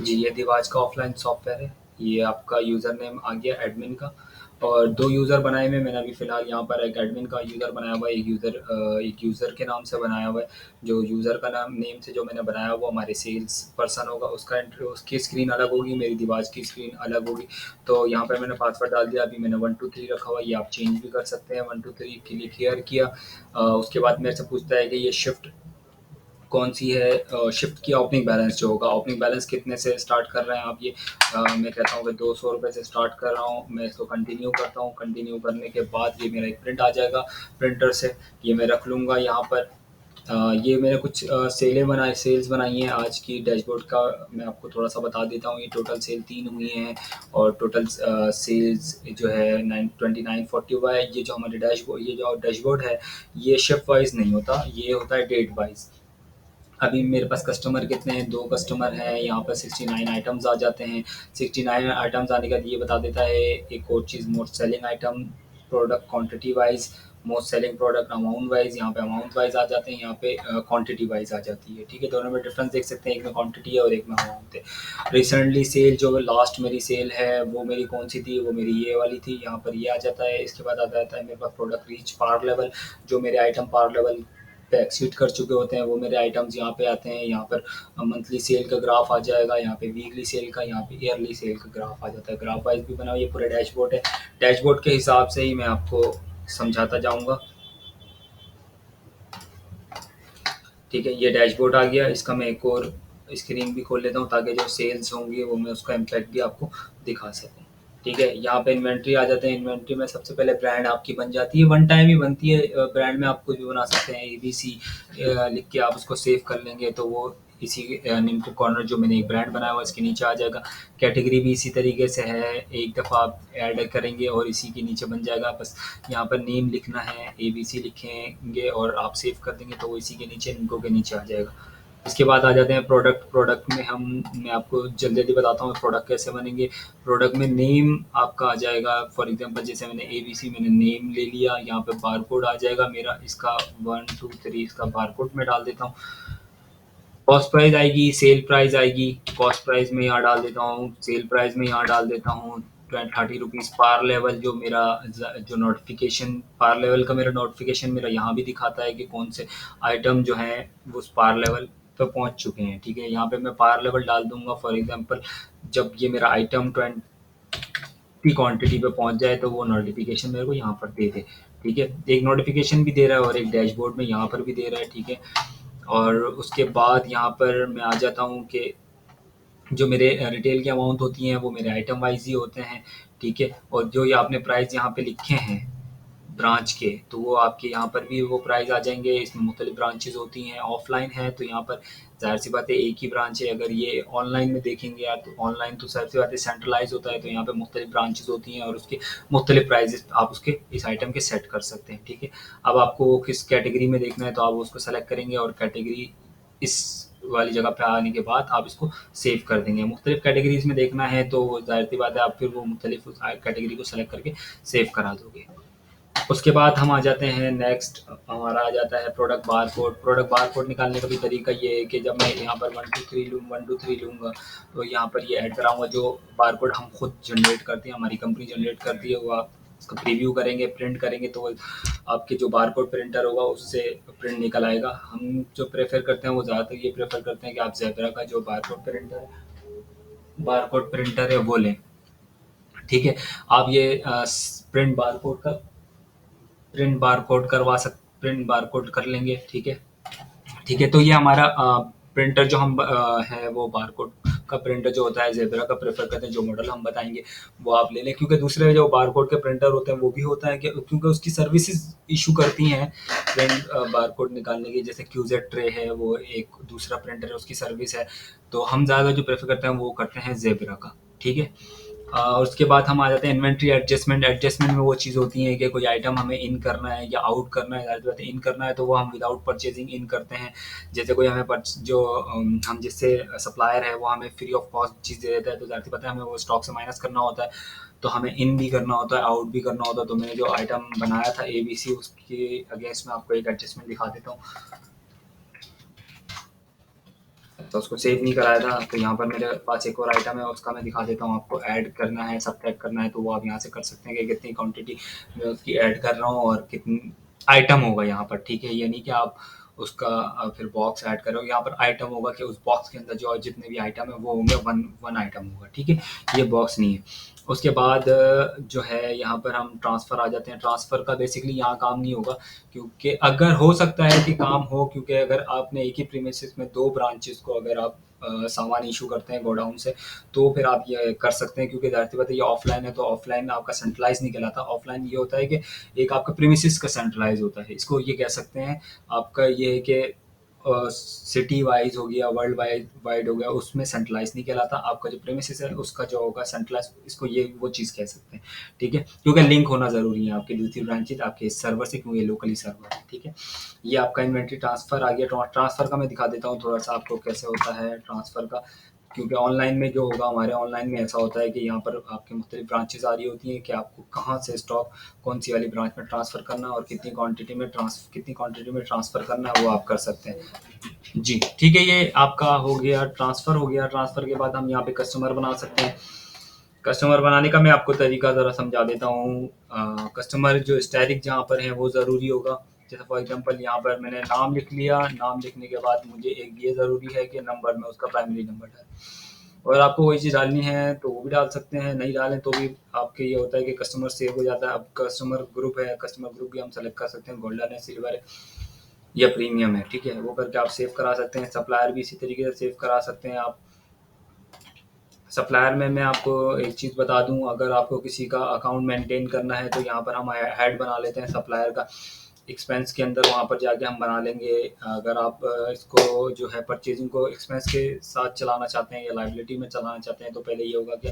जी, ये दिवाज का offline software है। ये आपका यूज़र नेम आ गया एडमिन का और 2 यूज़र बनाए हुए हैं मैंने अभी फ़िलहाल यहाँ पर एक एडमिन का यूज़र बनाया हुआ है, एक यूज़र के नाम से बनाया हुआ है। जो यूज़र का नेम से जो मैंने बनाया हुआ वो हमारे सेल्स पर्सन होगा, उसका एंट्री उसकी स्क्रीन अलग होगी, मेरी दिवाज की स्क्रीन अलग होगी। तो यहाँ पे मैंने पासवर्ड डाल दिया, अभी मैंने 1 2 3 रखा हुआ है, ये आप चेंज भी कर सकते हैं। 1 2 3 के लिए क्लियर किया। उसके बाद मेरे से पूछता है कि ये शिफ्ट कौन सी है, शिफ्ट की ओपनिंग बैलेंस जो होगा, ओपनिंग बैलेंस कितने से स्टार्ट कर रहे हैं आप ये, मैं कहता हूँ कि 200 रुपये से स्टार्ट कर रहा हूँ। मैं इसको कंटिन्यू करता हूँ, कंटिन्यू करने के बाद ये मेरा एक प्रिंट आ जाएगा प्रिंटर से, ये मैं रख लूँगा यहाँ पर। ये मैंने कुछ सेल्स बनाई हैं आज की डैशबोर्ड का मैं आपको थोड़ा सा बता देता हूँ। ये टोटल सेल 3 हुई हैं और टोटल सेल्स जो है 2940 हुआ है। ये जो हमारे डैशबोर्ड है ये शिफ्ट वाइज नहीं होता, ये होता है डेट वाइज। अभी मेरे पास कस्टमर कितने हैं, 2 कस्टमर हैं, यहाँ पर 69 आइटम्स आ जाते हैं। 69 आइटम्स आने के बाद ये बता देता है एक और चीज़, most selling item, product quantity wise, most selling product amount wise, यहाँ पे अमाउंट वाइज़ आ जाते हैं, यहाँ पे क्वांटिटी वाइज़ आ जाती है। ठीक है, दोनों में डिफरेंस देख सकते हैं, एक में क्वांटिटी है और एक में अमाउंट है। रिसेंटली सेल जो लास्ट मेरी सेल है वो मेरी कौन सी थी, वो मेरी ये वाली थी, यहाँ पर ये आ जाता है। इसके बाद आ जाता है मेरे पास प्रोडक्ट रीच पार लेवल, जो मेरे आइटम पार लेवल पे एक्सीड कर चुके होते हैं वो मेरे आइटम्स यहाँ पे आते हैं। यहाँ पर मंथली सेल का ग्राफ आ जाएगा, यहाँ पे वीकली सेल का, यहाँ पे ईयरली सेल का ग्राफ आ जाता है। ग्राफ वाइज भी बना हुआ, ये पूरा डैशबोर्ड है। डैशबोर्ड के हिसाब से ही मैं आपको समझाता जाऊँगा। ठीक है, ये डैशबोर्ड आ गया, इसका मैं एक और स्क्रीन भी खोल लेता हूँ ताकि जो सेल्स होंगी वो मैं उसका इम्पैक्ट भी आपको दिखा सकूँ। ठीक है, यहाँ पे इन्वेंट्री आ जाते हैं। इन्वेंट्री में सबसे पहले ब्रांड आपकी बन जाती है, वन टाइम ही बनती है। ब्रांड में आप कुछ भी बना सकते हैं, एबीसी लिख के आप उसको सेव कर लेंगे तो वो इसी नीचे कॉर्नर जो मैंने एक ब्रांड बनाया हुआ इसके नीचे आ जाएगा। कैटेगरी भी इसी तरीके से है, एक दफ़ा आप ऐड करेंगे और इसी के नीचे बन जाएगा। बस यहाँ पर नेम लिखना है, एबीसी लिखेंगे और आप सेव कर देंगे तो वो इसी के नीचे इनको के नीचे आ जाएगा। इसके बाद आ जाते हैं प्रोडक्ट। प्रोडक्ट में मैं आपको जल्दी जल्दी बताता हूँ प्रोडक्ट कैसे बनेंगे। प्रोडक्ट में नेम आपका आ जाएगा, फॉर एग्जांपल जैसे मैंने एबीसी मैंने नेम ले लिया, यहाँ पे बारकोड आ जाएगा मेरा, इसका 1 2 3 इसका बारकोड में डाल देता हूँ। कॉस्ट प्राइस आएगी, सेल प्राइस आएगी, कॉस्ट प्राइस में यहाँ डाल देता हूँ, सेल प्राइस में यहाँ डाल देता हूँ 30 रुपीज़। पार लेवल जो मेरा जो नोटिफिकेशन, पार लेवल का मेरा नोटिफिकेशन मेरा यहाँ भी दिखाता है कि कौन से आइटम जो हैं वो उस पार लेवल पे पहुँच चुके हैं। ठीक है, यहाँ पे मैं पार लेवल डाल दूंगा। फॉर एग्जांपल जब ये मेरा आइटम 20 क्वांटिटी पे पहुँच जाए तो वो नोटिफिकेशन मेरे को यहाँ पर दे दे। ठीक है, एक नोटिफिकेशन भी दे रहा है और एक डैशबोर्ड में यहाँ पर भी दे रहा है। ठीक है, और उसके बाद यहाँ पर मैं आ जाता हूँ कि जो मेरे रिटेल की अमाउंट होती हैं वो मेरे आइटम वाइज ही होते हैं। ठीक है, और जो ये आपने प्राइस यहाँ पे लिखे हैं ब्रांच के, तो वो आपके यहाँ पर भी वो प्राइस आ जाएंगे। इसमें मुख्तलिफ ब्रांचेज होती हैं। ऑफलाइन है तो यहाँ पर जाहिर सी बात है एक ही ब्रांच है। अगर ये ऑनलाइन में देखेंगे आप तो ऑनलाइन तो जाहिर सी बात है सेंट्रलाइज होता है, तो यहाँ पे मुख्तलिफ ब्रांचेज होती हैं और उसके मुख्तलिफ प्राइजेस आप उसके इस आइटम के सेट कर सकते हैं। ठीक है, अब आपको वो किस कैटेगरी में देखना है तो आप उसको सेलेक्ट करेंगे और कैटेगरी इस वाली जगह पे आने के बाद आप इसको सेव कर देंगे। मुख्तलिफ कैटेगरीज में देखना है तो जाहिर सी बात है आप फिर वो मुख्तलिफ कैटेगरी को सेलेक्ट करके सेव करा दोगे। उसके बाद हम आ जाते हैं नेक्स्ट, हमारा आ जाता है प्रोडक्ट बारकोड। प्रोडक्ट बारकोड निकालने का भी तरीका ये है कि जब मैं यहाँ पर 1 2 3 लूँगा तो यहाँ पर ये ऐड कराऊँगा। जो बारकोड हम खुद जनरेट करते हैं, हमारी कंपनी जनरेट करती है, वो आप इसका प्रीव्यू करेंगे, प्रिंट करेंगे तो आपके जो बारकोड प्रिंटर होगा उससे प्रिंट निकल आएगा। हम जो प्रेफर करते हैं वो ज़्यादातर ये प्रेफर करते हैं कि आप ज़ेब्रा का जो बारकोड प्रिंटर है वो लें। ठीक है, आप ये प्रिंट बारकोड कर लेंगे। ठीक है, ठीक है, तो ये हमारा प्रिंटर जो हम है वो बारकोड का प्रिंटर जो होता है ज़ेब्रा का प्रेफर करते हैं। जो मॉडल हम बताएंगे वो आप ले लें, क्योंकि दूसरे जो बारकोड के प्रिंटर होते हैं वो भी होता है कि क्योंकि उसकी सर्विसेज इशू करती हैं प्रिंट बारकोड निकालने की। जैसे क्यूजेट ट्रे है, वो एक दूसरा प्रिंटर है, उसकी सर्विस है। तो हम ज़्यादा जो प्रेफर करते हैं वो करते हैं ज़ेब्रा का। ठीक है, और उसके बाद हम आ जाते हैं इन्वेंट्री एडजस्टमेंट। एडजस्टमेंट में वो चीज़ होती है कि कोई आइटम हमें इन करना है या आउट करना है। ज़ाहिर सी बात है इन करना है तो वो हम विदाउट परचेजिंग इन करते हैं। जैसे कोई हमें हम जिससे सप्लायर है वो हमें फ्री ऑफ कॉस्ट चीज़ दे देता है तो ज़ाहिर सी बात है हमें वो स्टॉक से माइनस करना होता है। तो हमें इन भी करना होता है, आउट भी करना होता है। तो मैंने जो आइटम बनाया था एबीसी, उसके अगेंस्ट में आपको एक एडजस्टमेंट दिखा देता हूँ। तो उसको सेव नहीं कराया था। तो यहाँ पर मेरे पास एक और आइटम है, उसका मैं दिखा देता हूँ आपको। ऐड करना है, सब्ट्रैक्ट करना है, तो वो आप यहाँ से कर सकते हैं कि कितनी क्वांटिटी मैं उसकी ऐड कर रहा हूँ और कितनी आइटम होगा यहाँ पर, ठीक है। ये नहीं कि आप उसका फिर बॉक्स ऐड करो। यहाँ पर आइटम होगा कि उस बॉक्स के अंदर जो जितने भी आइटम है वो होंगे, वन वन आइटम होगा, ठीक है। ये बॉक्स नहीं है। उसके बाद जो है यहाँ पर हम ट्रांसफ़र आ जाते हैं। ट्रांसफ़र का बेसिकली यहाँ काम नहीं होगा, क्योंकि अगर हो सकता है कि काम हो, क्योंकि अगर आपने एक ही प्रीमिसेस में 2 ब्रांचेस को अगर आप सामान इशू करते हैं गोडाउन से, तो फिर आप ये कर सकते हैं, क्योंकि ज़ाहिर-सी बात है ये ऑफ़लाइन है, तो ऑफ़लाइन आपका सेंट्रलाइज़ नहीं कहलाता। ऑफ़लाइन ये होता है कि एक आपका प्रीमिसेस का सेंट्रलाइज़ होता है। इसको ये कह सकते हैं, आपका ये है कि सिटी वाइज़ हो गया, वर्ल्ड वाइड हो गया, उसमें सेंट्रलाइज़ नहीं कहलाता। आपका जो प्रीमिसेस है उसका जो होगा सेंट्रलाइज़, इसको ये वो चीज़ कह सकते हैं, ठीक है। क्योंकि लिंक होना ज़रूरी है आपकी दूसरी ब्रांचेज़ आपके इस सर्वर से, क्योंकि ये लोकली सर्वर है, ठीक है। ये आपका इन्वेंट्री ट्रांसफ़र आ गया। ट्रांसफ़र का मैं दिखा देता हूँ थोड़ा-सा आपको कैसे होता है ट्रांसफ़र का। क्योंकि ऑनलाइन में जो होगा, हमारे ऑनलाइन में ऐसा होता है कि यहाँ पर आपकी मुख्तलिफ ब्रांचेज़ आ रही होती हैं कि आपको कहाँ से स्टॉक कौन-सी वाली ब्रांच में ट्रांसफ़र करना है और कितनी क्वांटिटी में ट्रांसफ़र करना है, वो आप कर सकते हैं। जी, ठीक है, ये आपका हो गया, ट्रांसफ़र हो गया। ट्रांसफ़र के बाद हम यहाँ पे कस्टमर बना सकते हैं। कस्टमर बनाने का मैं आपको तरीका ज़रा समझा देता हूँ। कस्टमर जो स्टैटिक जहाँ पर है वो ज़रूरी होगा। जैसे फॉर एग्ज़ाम्पल यहाँ पर मैंने नाम लिख लिया, नाम लिखने के बाद मुझे एक ये ज़रूरी है कि नंबर में उसका प्राइमरी नंबर डालें। और आपको कोई चीज़ डालनी है तो वो भी डाल सकते हैं, नहीं डालें तो भी आपके ये होता है कि कस्टमर सेव हो जाता है। अब कस्टमर ग्रुप है, कस्टमर ग्रुप भी हम सेलेक्ट कर सकते हैं, गोल्डन है, सिल्वर है या प्रीमियम है, ठीक है। वो करके आप सेव करा सकते हैं। सप्लायर भी इसी तरीके से सेव करा सकते हैं आप। सप्लायर में मैं आपको एक चीज़ बता दूँ, अगर आपको किसी का अकाउंट मेंटेन करना है तो यहाँ पर हम हेड बना लेते हैं सप्लायर का। एक्सपेंस के अंदर वहाँ पर जाके हम बना लेंगे। अगर आप इसको जो है परचेजिंग को एक्सपेंस के साथ चलाना चाहते हैं या लायबिलिटी में चलाना चाहते हैं, तो पहले ये होगा कि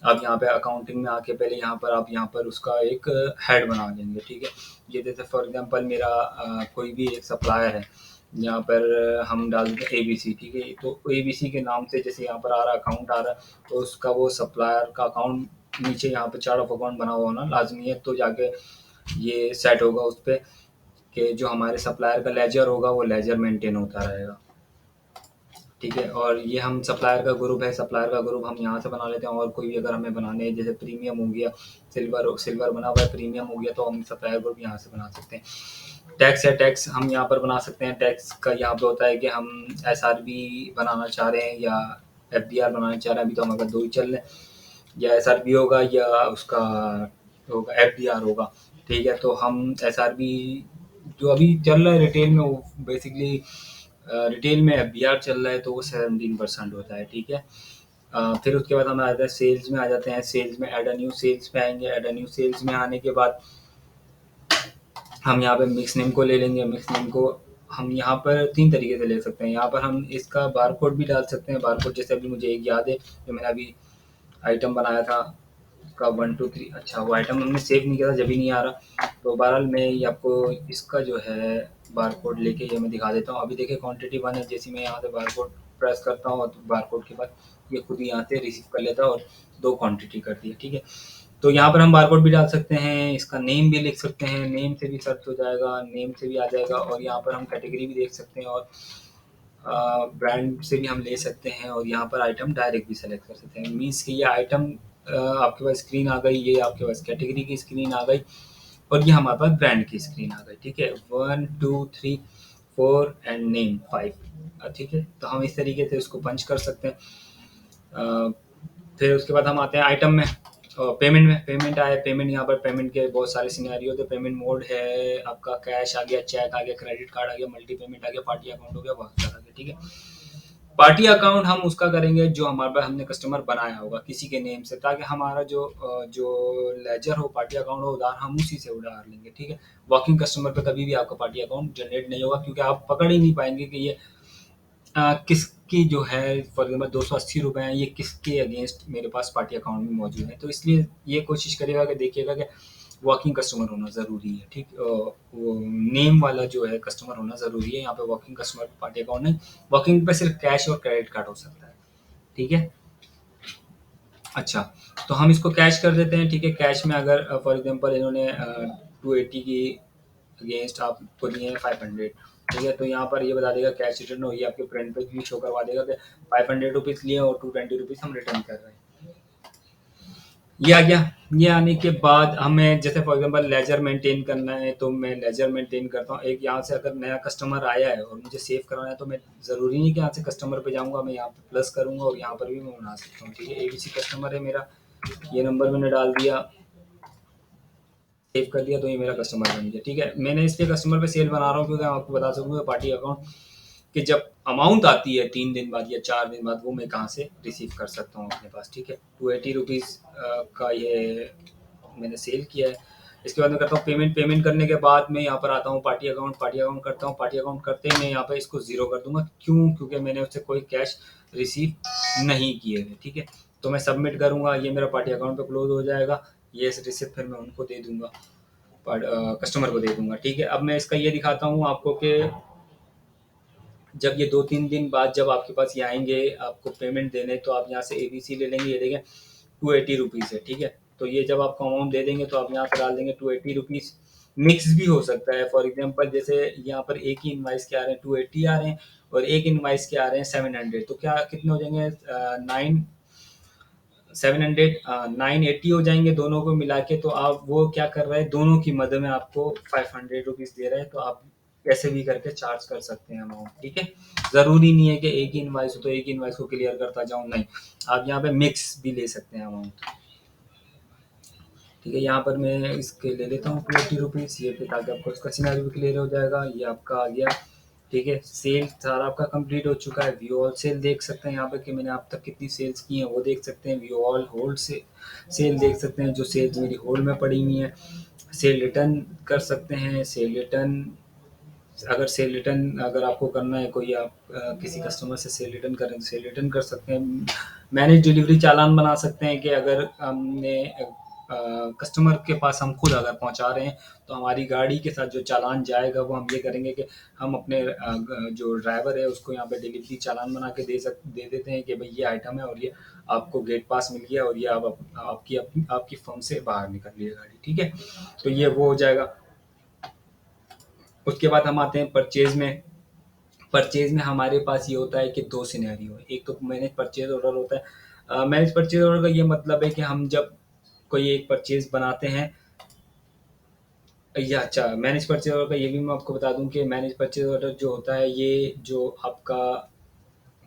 आप यहाँ पे अकाउंटिंग में आके पहले यहाँ पर उसका एक हेड बना लेंगे, ठीक है। ये जैसे फॉर एग्जांपल मेरा कोई भी एक सप्लायर है, यहाँ पर हम डाल देते हैं एबीसी, ठीक है। तो एबीसी के नाम से जैसे यहाँ पर आ रहा है, अकाउंट आ रहा है, तो उसका वो सप्लायर का अकाउंट नीचे यहाँ पे चार्ट ऑफ अकाउंट बना हुआ होना लाजमी है, तो जाके ये सेट होगा उस पर कि जो हमारे सप्लायर का लेजर होगा वो लेजर मेंटेन होता रहेगा, ठीक है। और ये हम सप्लायर का ग्रुप है, सप्लायर का ग्रुप हम यहाँ से बना लेते हैं। और कोई भी अगर हमें बनाने हैं, जैसे प्रीमियम हो गया, सिल्वर बना हुआ है, प्रीमियम हो गया, तो हम सप्लायर ग्रुप यहाँ से बना सकते हैं। टैक्स है, टैक्स हम यहाँ पर बना सकते हैं। टैक्स का यहाँ पे होता है कि हम एसआरबी बनाना चाह रहे हैं या एफडीआर बनाना चाह रहे हैं। अभी तो हमारे दो ही चल रहे हैं, या एसआरबी होगा या उसका होगा एफडीआर होगा, ठीक है। तो हम एसआरबी जो अभी चल रहा है रिटेल में, वो बेसिकली रिटेल में एफडीआर चल रहा है, तो वो 17% होता है, ठीक है। फिर उसके बाद हम आ जाते हैं सेल्स में, आ जाते हैं सेल्स में, एड अ न्यू सेल्स पे आएंगे। एड अ न्यू सेल्स में आने के बाद हम यहाँ पे मिक्स नेम को ले लेंगे। मिक्स नेम को हम यहाँ पर 3 तरीके से ले सकते हैं। यहाँ पर हम इसका बारकोड भी डाल सकते हैं। बारकोड जैसे अभी मुझे एक याद है, जो मैंने अभी आइटम बनाया था, उसका 1 2 3, अच्छा वो आइटम हमने सेव नहीं किया था, जब ही नहीं आ रहा। तो बहरहाल मैं ये आपको इसका जो है बारकोड लेके ये मैं दिखा देता हूँ। अभी देखिए क्वांटिटी 1 है, जैसे मैं यहाँ से बारकोड प्रेस करता हूँ, तो बारकोड के बाद ये खुद ही यहाँ से रिसीव कर लेता है और 2 क्वांटिटी कर दी है, ठीक है। तो यहाँ पर हम बारकोड भी डाल सकते हैं, इसका नेम भी लिख सकते हैं, नेम से भी सर्च हो जाएगा, नेम से भी आ जाएगा। और यहाँ पर हम कैटेगरी भी देख सकते हैं और ब्रांड से भी हम ले सकते हैं। और यहाँ पर आइटम डायरेक्ट भी सेलेक्ट कर सकते हैं। मीन्स कि ये आइटम आपके पास स्क्रीन आ गई, ये आपके पास कैटेगरी की स्क्रीन आ गई और ये हमारे पास ब्रांड की स्क्रीन आ गई, ठीक है। 1 2 3 4 एंड नेम 5, ठीक है। तो हम इस तरीके से उसको पंच कर सकते हैं। अ, फिर उसके बाद हम आते हैं आइटम में, पेमेंट में। पेमेंट आए, पेमेंट यहाँ पर पेमेंट के बहुत सारे सिनेरियो थे। पेमेंट मोड है आपका, कैश आ गया, चेक आ गया, क्रेडिट कार्ड आ गया, मल्टी पेमेंट आ गया, पार्टी अकाउंट हो गया, बहुत सारा आ गया, ठीक है। पार्टी अकाउंट हम उसका करेंगे जो हमारे पास हमने कस्टमर बनाया होगा किसी के नेम से, ताकि हमारा जो लेजर हो, पार्टी अकाउंट हो उधार, हम उसी से उधार लेंगे, ठीक है। वर्किंग कस्टमर पे कभी भी आपका पार्टी अकाउंट जनरेट नहीं होगा, क्योंकि आप पकड़ ही नहीं पाएंगे कि ये किसकी जो है फॉर एग्जाम्पल 280 रुपये हैं, ये किसके अगेंस्ट मेरे पास पार्टी अकाउंट में मौजूद है। तो इसलिए ये कोशिश करेगा कि देखिएगा कि वर्किंग कस्टमर होना ज़रूरी है, ठीक। वो नेम वाला जो है कस्टमर होना ज़रूरी है। यहाँ पे वर्किंग कस्टमर पार्टी अकाउंट नहीं, वर्किंग पे सिर्फ कैश और क्रेडिट कार्ड हो सकता है, ठीक है। अच्छा, तो हम इसको कैश कर देते हैं, ठीक है। कैश में अगर फॉर एग्जांपल इन्होंने 280 की अगेंस्ट आपको दिए हैं 500, ठीक है। तो यहाँ पर ये बता देगा कैश रिटर्न हो, ये आपके फ्रंट पे भी शो करवा देगा कि 500 रुपीज़ लिए और 220 रुपीज़ हम रिटर्न कर रहे हैं। ये आ गया। ये आने के बाद हमें जैसे फॉर एग्जांपल लेजर मेंटेन करना है, तो मैं लेजर मेंटेन करता हूँ। एक यहाँ से अगर नया कस्टमर आया है और मुझे सेव करवाना है, तो मैं ज़रूरी नहीं कि यहाँ से कस्टमर पे जाऊँगा, मैं यहाँ पे प्लस करूँगा और यहाँ पर भी मैं बना सकता हूँ। ठीक है, एबीसी कस्टमर है मेरा, ये नंबर मैंने डाल दिया, सेव कर दिया, तो ये मेरा कस्टमर बन गया। ठीक है, मैंने इसलिए कस्टमर पे सेल बना रहा हूँ क्योंकि मैं आपको बता सकूँगा पार्टी अकाउंट कि जब अमाउंट आती है 3 दिन बाद या 4 दिन बाद, वो मैं कहाँ से रिसीव कर सकता हूँ अपने पास। ठीक है, 280 रुपीज़ का ये मैंने सेल किया है। इसके बाद मैं करता हूँ पेमेंट। पेमेंट करने के बाद मैं यहाँ पर आता हूँ पार्टी अकाउंट, पार्टी अकाउंट करता हूँ। पार्टी अकाउंट करते ही मैं यहाँ पर इसको ज़ीरो कर दूंगा। क्यों? क्योंकि मैंने उससे कोई कैश रिसीव नहीं किए हैं। ठीक है, तो मैं सबमिट करूँगा, ये मेरा पार्टी अकाउंट पे क्लोज हो जाएगा। ये रिसिप्ट फिर मैं उनको दे दूंगा, कस्टमर को दे दूंगा। ठीक है, अब मैं इसका ये दिखाता हूँ आपको कि जब ये 2-3 दिन बाद जब आपके पास ये आएंगे आपको पेमेंट देने, तो आप यहाँ से एबीसी ले लेंगे। ये देखें 280 रुपीज़ है। ठीक है, तो ये जब आपको अमाउंट दे देंगे तो आप यहाँ पर डाल देंगे 280 रुपीज़। मिक्स भी हो सकता है, फॉर एग्जांपल जैसे यहाँ पर एक ही इनवाइस के आ रहे हैं 280 आ रहे हैं और एक इनवाइस के आ रहे हैं 700, तो क्या कितने हो जाएंगे? 980 हो जाएंगे दोनों को मिला के। तो आप वो क्या कर रहे हैं, दोनों की मद में आपको 500 रुपीज़ दे रहे हैं, तो आप कैसे भी करके चार्ज कर सकते हैं अमाउंट। ठीक है, ज़रूरी नहीं है कि एक ही इनवाइस हो तो एक ही इनवाइस को क्लियर करता जाऊँ, नहीं, आप यहाँ पे मिक्स भी ले सकते हैं अमाउंट। ठीक है, यहाँ पर मैं इसके ले लेता हूँ 280 रुपीज़ ये पे, ताकि आपको इसका सिनेरियो भी क्लियर हो जाएगा। ये आपका आ गया। ठीक है, सेल सारा आपका कंप्लीट हो चुका है। व्यू ऑल सेल देख सकते हैं यहाँ पे कि मैंने अब तक कितनी सेल्स की हैं, वो देख सकते हैं। व्यू ऑल होल्ड से सेल देख सकते हैं, जो सेल्स मेरी होल्ड में पड़ी हुई हैं। सेल रिटर्न कर सकते हैं। सेल रिटर्न, अगर सेल रिटर्न अगर आपको करना है, कोई आप किसी कस्टमर से सेल रिटर्न करें तो सेल रिटर्न कर सकते हैं। मैनेज डिलीवरी चालान बना सकते हैं कि अगर हमने कस्टमर के पास हम खुद अगर पहुंचा रहे हैं, तो हमारी गाड़ी के साथ जो चालान जाएगा वो हम ये करेंगे कि हम अपने जो ड्राइवर है उसको यहाँ पे डिलीवरी चालान बना के दे देते हैं कि भाई ये आइटम है और ये आपको गेट पास मिल गया और ये आपकी फर्म से बाहर निकल रही है गाड़ी। ठीक है, तो ये वो हो जाएगा। उसके बाद हम आते हैं परचेज में। परचेज में हमारे पास ये होता है कि दो सिनेरियो है। एक तो मैनेज परचेज ऑर्डर होता है। मैनेज परचेज ऑर्डर का ये मतलब है कि हम जब कोई एक परचेज बनाते हैं, या अच्छा, मैनेज परचेज ऑर्डर का ये भी मैं आपको बता दूं कि मैनेज परचेज ऑर्डर जो होता है, ये जो आपका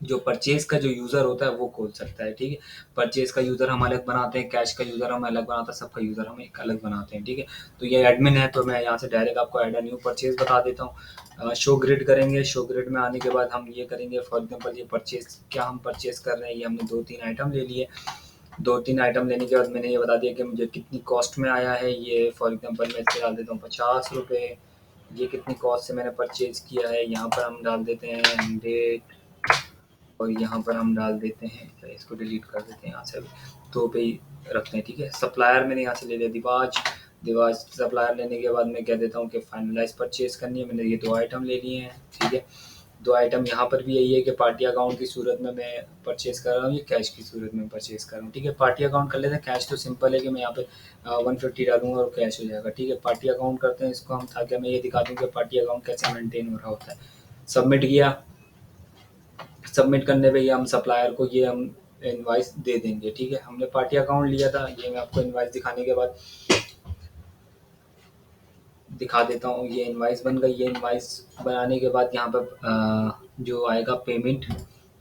जो परचेज का जो यूज़र होता है वो खोल सकता है। ठीक है, परचेज का यूज़र हम अलग बनाते हैं, कैश का यूज़र हम अलग बनाते हैं, सबका यूज़र हम एक अलग बनाते हैं। ठीक है, तो ये एडमिन है, तो मैं यहाँ से डायरेक्ट आपको ऐड अ न्यू परचेज बता देता हूँ। शो ग्रिड करेंगे। शो ग्रिड में आने के बाद हम ये करेंगे, फॉर एग्जांपल ये परचेज क्या हम परचेज कर रहे हैं, ये हमने 2-3 आइटम ले लिए। 2-3 आइटम लेने के बाद मैंने ये बता दिया कि मुझे कितनी कॉस्ट में आया है। ये फॉर एग्जांपल मैं इससे डाल देता हूँ 50 रुपये। ये कितनी कॉस्ट से मैंने परचेज किया है, यहाँ पर हम डाल देते हैं 100 और यहाँ पर हम डाल देते हैं, इसको डिलीट कर देते हैं यहाँ से भी, तो पे ही रखते हैं। ठीक है, सप्लायर मैंने यहाँ से ले लिया दिवाज। दिवाज सप्लायर लेने के बाद मैं कह देता हूँ कि फाइनलाइज परचेज करनी है। मैंने ये 2 आइटम ले लिए हैं। ठीक है, 2 आइटम यहाँ पर भी यही है कि पार्टी अकाउंट की सूरत में मैं परचेज कर रहा हूँ, ये कैश की सूरत में परचेज कर रहा हूँ। ठीक है, पार्टी अकाउंट कर लेते हैं। कैश तो सिंपल है कि मैं यहाँ पे 150 डालूंगा और कैश हो जाएगा। ठीक है, पार्टी अकाउंट करते हैं इसको हम, ताकि मैं ये दिखा दूँ कि पार्टी अकाउंट कैसे मेंटेन हो रहा होता है। सबमिट किया। सबमिट करने पे ये हम सप्लायर को ये हम इनवाइस दे देंगे। ठीक है, हमने पार्टी अकाउंट लिया था, ये मैं आपको इनवाइस दिखाने के बाद दिखा देता हूँ। ये इनवाइस बन गई। ये इनवाइस बनाने के बाद यहाँ पर जो आएगा पेमेंट।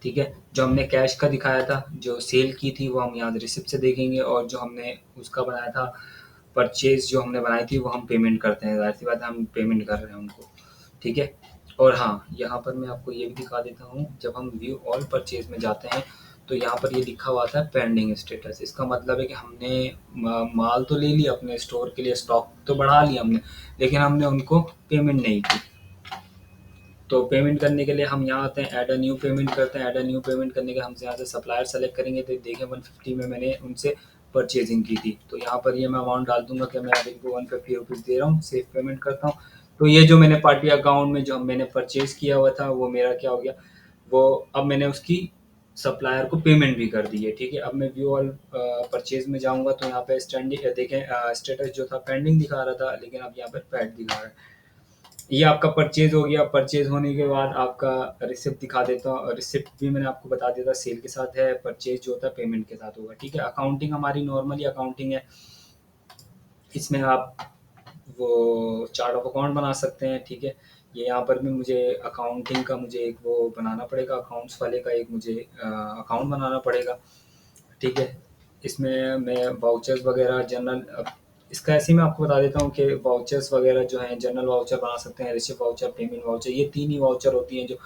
ठीक है, जो हमने कैश का दिखाया था, जो सेल की थी, वो हम यहाँ रिसिप्ट से देखेंगे, और जो हमने उसका बनाया था परचेज जो हमने बनाई थी, वो हम पेमेंट करते हैं। ज़ाहिर सी बात है हम पेमेंट कर रहे हैं उनको। ठीक है, और हाँ, यहाँ पर मैं आपको ये भी दिखा देता हूँ, जब हम व्यू ऑल परचेज में जाते हैं तो यहाँ पर ये लिखा हुआ था पेंडिंग स्टेटस। इसका मतलब है कि हमने माल तो ले लिया अपने स्टोर के लिए, स्टॉक तो बढ़ा लिया हमने, लेकिन हमने उनको पेमेंट नहीं की। तो पेमेंट करने के लिए हम यहाँ आते हैं, ऐड अ न्यू पेमेंट करते हैं। ऐड अ न्यू पेमेंट करने के हमसे यहाँ से सप्लायर सेलेक्ट करेंगे, तो देखें 150 में मैंने उनसे परचेजिंग की थी, तो यहाँ पर ये मैं अमाउंट डाल दूंगा कि मैं अब इनको 150 रुपीज़ दे रहा हूँ, सेव पेमेंट करता हूँ। तो ये जो मैंने पार्टी अकाउंट में जो मैंने परचेज किया हुआ था, वो मेरा क्या हो गया, वो अब मैंने उसकी सप्लायर को पेमेंट भी कर दी है। ठीक है, अब मैं व्यू ऑल परचेज में जाऊँगा तो यहाँ पे स्टैंडिंग देखें, स्टेटस जो था पेंडिंग दिखा रहा था, लेकिन अब यहाँ पर पैड दिखा रहा है। ये आपका परचेज हो गया। परचेज होने के बाद आपका रिसिप्ट दिखा देता हूँ, और रिसिप्ट भी मैंने आपको बता दिया था सेल के साथ है, परचेज जो होता है पेमेंट के साथ होगा, ठीक है। अकाउंटिंग हमारी नॉर्मली अकाउंटिंग है, इसमें आप वो चार्ट ऑफ अकाउंट बना सकते हैं, ठीक है। ये यहाँ पर भी मुझे अकाउंटिंग का मुझे एक वो बनाना पड़ेगा, अकाउंट्स वाले का एक मुझे अकाउंट बनाना पड़ेगा, ठीक है। इसमें मैं वाउचर्स वगैरह जनरल, इसका ऐसे ही मैं आपको बता देता हूँ कि वाउचर्स वगैरह जो हैं जनरल वाउचर बना सकते हैं, रिसिप्ट वाउचर, पेमेंट वाउचर, ये तीन ही वाउचर होती हैं जो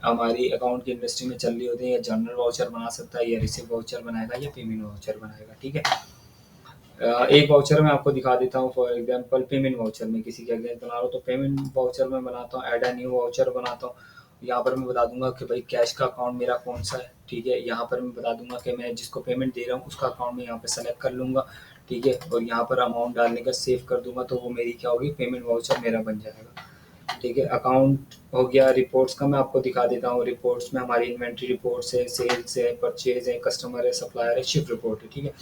हमारी अकाउंट की इंडस्ट्री में चल रही होती है। या जनरल वाउचर बना सकता है, या रिसिप्ट वाउचर बनाएगा, या पेमेंट वाउचर बनाएगा, ठीक है। एक वाउचर मैं आपको दिखा देता हूँ, फॉर एग्जांपल पेमेंट वाउचर में किसी के अगेंस्ट बना रहा हूँ, तो पेमेंट वाउचर में बनाता हूँ, ऐड अ न्यू वाउचर बनाता हूँ। यहाँ पर मैं बता दूंगा कि भाई कैश का अकाउंट मेरा कौन सा है, ठीक है। यहाँ पर मैं बता दूंगा कि मैं जिसको पेमेंट दे रहा हूँ उसका अकाउंट मैं यहाँ पे सेलेक्ट कर लूँगा, ठीक है। और यहाँ पर अमाउंट डालने का सेव कर दूंगा, तो वो मेरी क्या होगी, पेमेंट वाउचर मेरा बन जाएगा, ठीक है। अकाउंट हो गया। रिपोर्ट्स का मैं आपको दिखा देता हूँ। रिपोर्ट्स में हमारी इन्वेंट्री रिपोर्ट्स है, सेल्स है, परचेज है, कस्टमर है, सप्लायर है, शिफ्ट रिपोर्ट है, ठीक है।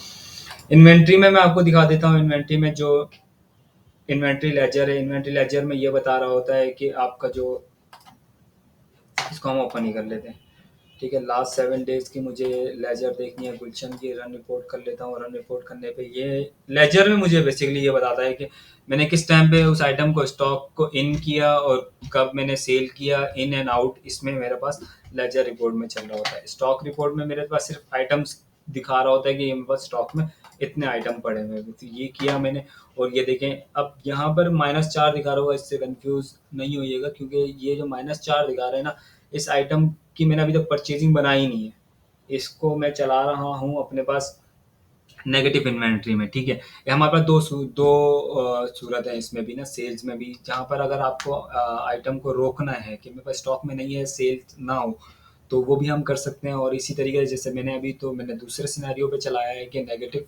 इन्वेंट्री में मैं आपको दिखा देता हूँ। इन्वेंट्री में जो इन्वेंट्री लेजर है, इन्वेंट्री लेजर में ये बता रहा होता है कि आपका जो, इसको हम ओपन ही कर लेते हैं, ठीक है। लास्ट 7 डेज की मुझे लेजर देखनी है गुलशन की, रन रिपोर्ट कर लेता हूँ। रन रिपोर्ट करने पे ये लेजर में मुझे बेसिकली ये बताता है कि मैंने किस टाइम पे उस आइटम को, स्टॉक को इन किया, और कब मैंने सेल किया, इन एंड आउट, इसमें मेरे पास लेजर रिपोर्ट में चल रहा होता है। स्टॉक रिपोर्ट में मेरे पास सिर्फ आइटम्स दिखा रहा होता है कि मेरे पास स्टॉक में इतने आइटम पड़े हुए हैं, तो ये किया मैंने। और ये देखें, अब यहाँ पर -4 दिखा रहा होगा, इससे कंफ्यूज नहीं होइएगा, क्योंकि ये जो -4 दिखा रहे हैं ना, इस आइटम की मैंने अभी तक परचेजिंग बनाई नहीं है। इसको मैं चला रहा हूँ अपने पास नेगेटिव इन्वेंट्री में, ठीक है। ये हमारे पास दो सूरत है इसमें भी ना, सेल्स में भी, जहाँ पर अगर आपको आइटम को रोकना है कि मेरे पास स्टॉक में नहीं है, सेल ना हो, तो वो भी हम कर सकते हैं। और इसी तरीके से जैसे मैंने अभी तो मैंने दूसरे सिनेरियो पे चलाया है कि नेगेटिव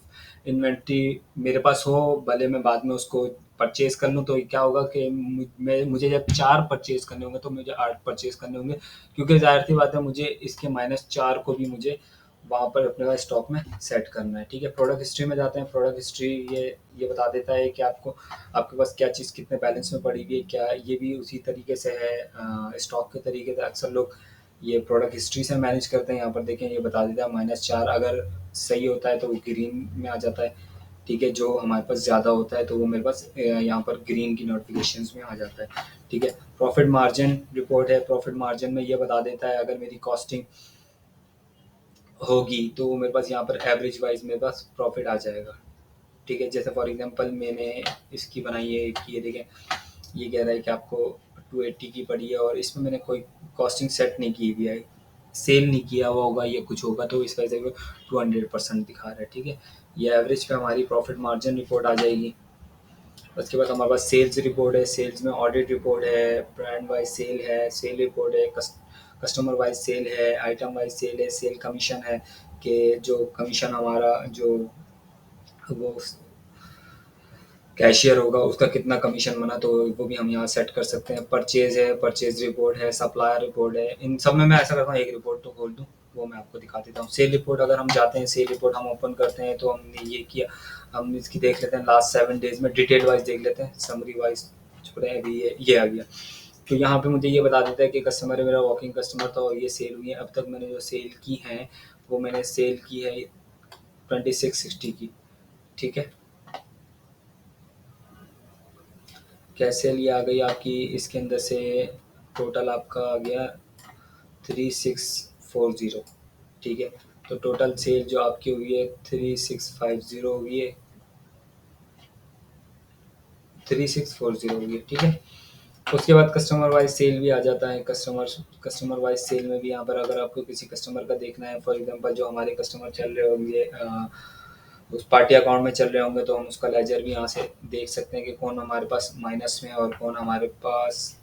इन्वेंट्री मेरे पास हो, भले मैं बाद में उसको परचेज कर लूँ, तो क्या होगा कि मुझे जब 4 परचेज करने होंगे तो मुझे 8 परचेज करने होंगे, क्योंकि जाहिर सी बात है मुझे इसके -4 को भी मुझे वहाँ पर अपने पास स्टॉक में सेट करना है, ठीक है। प्रोडक्ट हिस्ट्री में जाते हैं। प्रोडक्ट हिस्ट्री ये बता देता है कि आपको, आपके पास क्या चीज़ कितने बैलेंस में पड़ी हुई है, क्या ये भी उसी तरीके से है स्टॉक के तरीके से। अक्सर लोग ये प्रोडक्ट हिस्ट्री से मैनेज करते हैं। यहाँ पर देखें, ये बता देता है -4 अगर सही होता है तो वो ग्रीन में आ जाता है, ठीक है। जो हमारे पास ज़्यादा होता है तो वो मेरे पास यहाँ पर ग्रीन की नोटिफिकेशंस में आ जाता है, ठीक है। प्रॉफिट मार्जिन रिपोर्ट है। प्रॉफिट मार्जिन में ये बता देता है अगर मेरी कॉस्टिंग होगी तो मेरे पास यहाँ पर एवरेज वाइज मेरे पास प्रॉफिट आ जाएगा, ठीक है। जैसे फॉर एग्जांपल मैंने इसकी बनाई है कि ये देखें, ये कह रहा है कि आपको 280 की पड़ी है, और इसमें मैंने कोई कॉस्टिंग सेट नहीं की हुई है, सेल नहीं किया हुआ होगा, ये कुछ होगा, तो इस वजह से वो 200% दिखा रहा है, ठीक है। ये एवरेज पे हमारी प्रॉफिट मार्जिन रिपोर्ट आ जाएगी। उसके बाद हमारे पास सेल्स रिपोर्ट है। सेल्स में ऑडिट रिपोर्ट है, ब्रांड वाइज सेल है, सेल रिपोर्ट है, कस्टमर वाइज सेल है, आइटम वाइज सेल है, सेल कमीशन है, कि जो कमीशन हमारा जो वो कैशियर होगा उसका कितना कमीशन बना, तो वो भी हम यहाँ सेट कर सकते हैं। परचेज है, परचेज रिपोर्ट है, सप्लायर रिपोर्ट है। इन सब में मैं ऐसा करता हूँ एक रिपोर्ट तो खोल दूँ, वो मैं आपको दिखा देता हूँ। सेल रिपोर्ट अगर हम जाते हैं, सेल रिपोर्ट हम ओपन करते हैं, तो हमने ये किया, हम इसकी देख लेते हैं लास्ट 7 डेज में, डिटेल वाइज देख लेते हैं, समरी वाइज छोड़े अभी ये आ गया। तो यहाँ पे मुझे ये बता देता है कि कस्टमर है मेरा, वॉकिंग कस्टमर था, और ये सेल हुई है। अब तक मैंने जो सेल की हैं वो मैंने सेल की है 2660 की, ठीक है। कैसे लिए आ गई आपकी, इसके अंदर से टोटल आपका आ गया 3640, ठीक है। तो टोटल सेल जो आपकी हुई है 3650 हुई है, 3640 हुई है, ठीक है। उसके बाद कस्टमर वाइज सेल भी आ जाता है। कस्टमर वाइज सेल में भी यहाँ पर अगर आपको किसी कस्टमर का देखना है, फॉर एग्जांपल जो हमारे कस्टमर चल रहे होंगे उस पार्टी अकाउंट में चल रहे होंगे, तो हम उसका लेजर भी यहाँ से देख सकते हैं कि कौन हमारे पास माइनस में है और कौन हमारे पास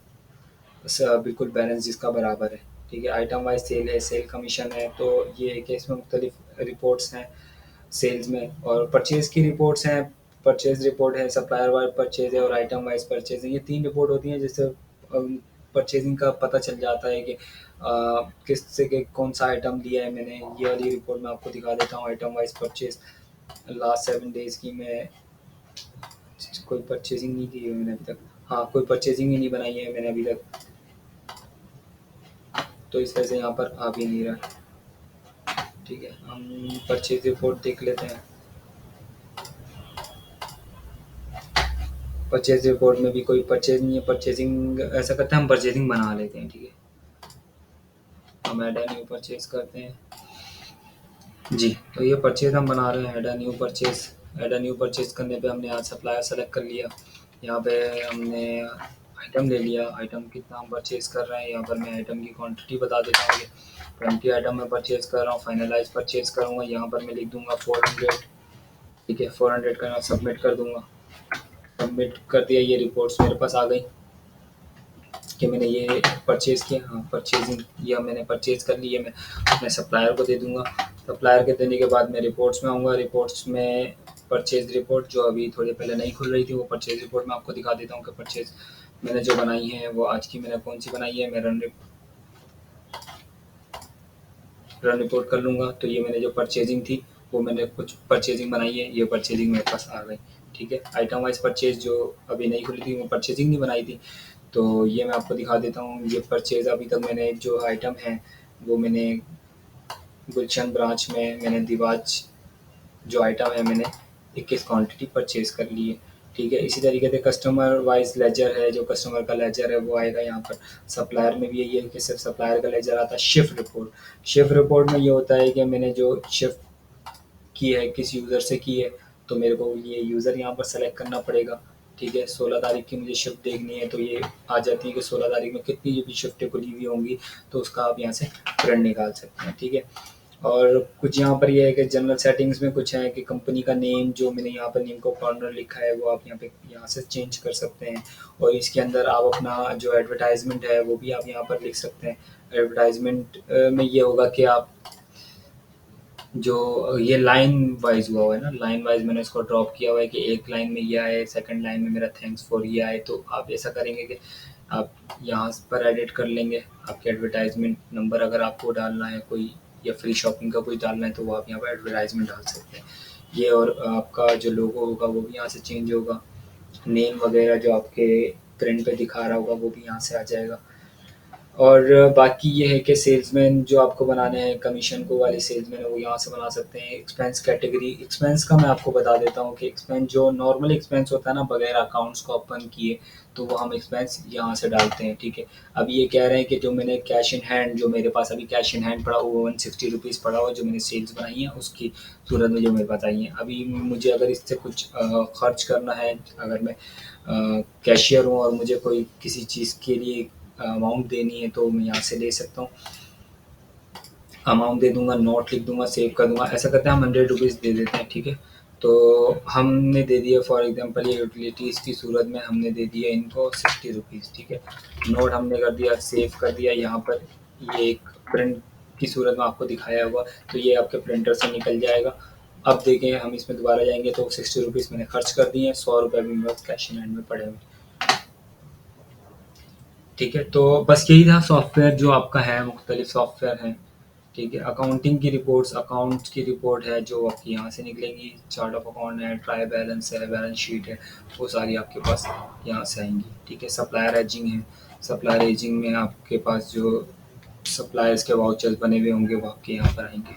बिल्कुल बैलेंस जिसका बराबर है, ठीक है। आइटम वाइज सेल है, सेल कमीशन है, तो ये है कि इसमें मुख्तलिफ रिपोर्ट्स हैं सेल्स में। और परचेज़ की रिपोर्ट्स हैं, परचेज़ रिपोर्ट है, सप्लायर वाइज परचेज़ है, और आइटम वाइज परचेज़ है। ये 3 रिपोर्ट होती हैं जिससे परचेजिंग का पता चल जाता है कि किस से के कौन सा आइटम लिया है मैंने। ये वाली रिपोर्ट मैं आपको दिखा देता हूँ, item wise purchase last 7 days की। मैं कोई परचेजिंग नहीं की है मैंने अभी तक। हाँ, कोई परचेजिंग ही नहीं बनाई है मैंने अभी तक, तो इस वजह से यहाँ पर आ भी नहीं रहा। ठीक है, हम परचेज रिपोर्ट देख लेते हैं। परचेज रिपोर्ट में भी कोई परचेज नहीं है, परचेजिंग ऐसा करते हैं हम परचेजिंग बना लेते हैं। ठीक है, हम ऐड न्यू परचेज करते हैं जी। तो ये परचेज हम बना रहे हैं, add new purchase. Add new purchase करने पे हमने यहाँ सप्लायर सेलेक्ट कर लिया, यहाँ पे हमने आइटम ले लिया। आइटम कितना हम परचेज कर रहे हैं, यहाँ पर मैं आइटम की क्वांटिटी बता देता हूँ कि 20 आइटम मैं परचेज कर रहा हूँ। फाइनलाइज परचेज करूँगा, यहाँ पर मैं लिख दूँगा 400। ठीक है, 400 का मैं सबमिट कर दूँगा। सबमिट कर दिया, ये रिपोर्ट्स मेरे पास आ गई कि मैंने ये परचेज़ किया। हाँ, परचेजिंग ये मैंने परचेज़ कर ली है, मैं अपने सप्लायर को दे दूँगा। सप्लायर के देने के बाद मैं रिपोर्ट्स में आऊँगा। रिपोर्ट्स में परचेज़ रिपोर्ट जो अभी थोड़ी पहले नहीं खुल रही थी, वो परचेज़ रिपोर्ट मैं आपको दिखा देता हूँ कि परचेज़ मैंने जो बनाई है वो आज की मैंने कौन-सी बनाई है। मैं रन रिपोर्ट कर लूँगा, तो ये मैंने जो परचेजिंग थी वो मैंने कुछ परचेजिंग बनाई है, ये परचेजिंग मेरे पास आ गई। ठीक है, आइटम वाइज़ परचेज़ जो अभी नहीं खुली थी वो परचेजिंग नहीं बनाई थी, तो ये मैं आपको दिखा देता हूँ। ये परचेज़ अभी तक मैंने जो आइटम हैं वो मैंने गुलशन ब्रांच में मैंने दिवाच जो आइटम है मैंने 21 क्वांटिटी परचेज़ कर ली है। ठीक है, इसी तरीके से कस्टमर वाइज़ लेजर है, जो कस्टमर का लेजर है वो आएगा यहाँ पर। सप्लायर में भी यही है कि सिर्फ सप्लायर का लेजर आता है। शिफ्ट रिपोर्ट, शिफ्ट रिपोर्ट में ये होता है कि मैंने जो शिफ्ट की है किस यूज़र से की है, तो मेरे को ये यूज़र यहाँ पर सेलेक्ट करना पड़ेगा। ठीक है, 16 तारीख की मुझे शिफ्ट देखनी है, तो ये आ जाती है कि 16 तारीख में कितनी जो भी शिफ्टें खुली हुई होंगी, तो उसका आप यहाँ से प्रिंट निकाल सकते हैं। ठीक है, और कुछ यहाँ पर ये है कि जनरल सेटिंग्स में कुछ है कि कंपनी का नेम, जो मैंने यहाँ पर नेम को कॉर्नर लिखा है वो आप यहाँ पे यहाँ से चेंज कर सकते हैं। और इसके अंदर आप अपना जो एडवर्टाइजमेंट है वो भी आप यहाँ पर लिख सकते हैं। एडवर्टाइजमेंट में ये होगा कि आप जो ये लाइन वाइज हुआ हुआ है ना, लाइन वाइज मैंने इसको ड्रॉप किया हुआ है कि एक लाइन में ये आए, सेकंड लाइन में मेरा थैंक्स फॉर ये आए। तो आप ऐसा करेंगे कि आप यहाँ पर एडिट कर लेंगे आपके एडवर्टाइजमेंट नंबर, अगर आपको डालना है कोई या फ्री शॉपिंग का कोई डालना है तो वो आप यहाँ पर एडवर्टाइजमेंट डाल सकते हैं ये। और आपका जो लोगो होगा वो भी यहाँ से चेंज होगा। नेम वगैरह जो आपके प्रिंट पे दिखा रहा होगा वो भी यहाँ से आ जाएगा। और बाकी ये है कि सेल्समैन जो आपको बनाने हैं, कमीशन को वाले सेल्समैन है वो यहाँ से बना सकते हैं। एक्सपेंस कैटेगरी, एक्सपेंस का मैं आपको बता देता हूँ कि एक्सपेंस जो नॉर्मल एक्सपेंस होता है ना, बगैर अकाउंट्स को ओपन किए, तो वो हम एक्सपेंस यहाँ से डालते हैं। ठीक है, अब ये कह रहे हैं कि जो मैंने कैश इन हैंड, जो मेरे पास अभी कैश इन हैंड पड़ा वो 160 रुपीज़ पड़ा हुआ, जो मैंने सेल्स बनाई है उसकी सूरत में जो मेरे पास आई है। अभी मुझे अगर इससे कुछ खर्च करना है, अगर मैं कैशियर हूँ और मुझे कोई किसी चीज़ के लिए अमाउंट देनी है, तो मैं यहाँ से ले सकता हूँ। अमाउंट दे दूँगा, नोट लिख दूँगा, सेव कर दूँगा। ऐसा करते हैं हम 100 रुपीज़ दे देते हैं। ठीक है, तो हमने दे दिया फॉर एग्जांपल ये यूटिलिटीज़ की सूरत में हमने दे दिया इनको 60 रुपीज़। ठीक है, नोट हमने कर दिया, सेव कर दिया। यहाँ पर ये एक प्रिंट की सूरत में आपको दिखाया हुआ, तो ये आपके प्रिंटर से निकल जाएगा। अब देखें हम इसमें दोबारा जाएँगे तो 60 रुपीज़ मैंने खर्च कर दिए हैं, 100 रुपये अभी मेरे पास कैश इन हैंड में पड़े हुए हैं। ठीक है, तो बस यही था सॉफ्टवेयर जो आपका है, मुख्तलिफ सॉफ्टवेयर हैं। ठीक है, अकाउंटिंग की रिपोर्ट्स, अकाउंट्स की रिपोर्ट है जो आपकी यहाँ से निकलेंगी। चार्ट ऑफ अकाउंट है, ट्राई बैलेंस है, बैलेंस शीट है, वो सारी आपके पास यहाँ से आएंगी। ठीक है, सप्लायर एजिंग है, सप्लायर एजिंग में आपके पास जो सप्लायर्स के वाउचर्स बने हुए होंगे वो आपके यहाँ पर आएंगे।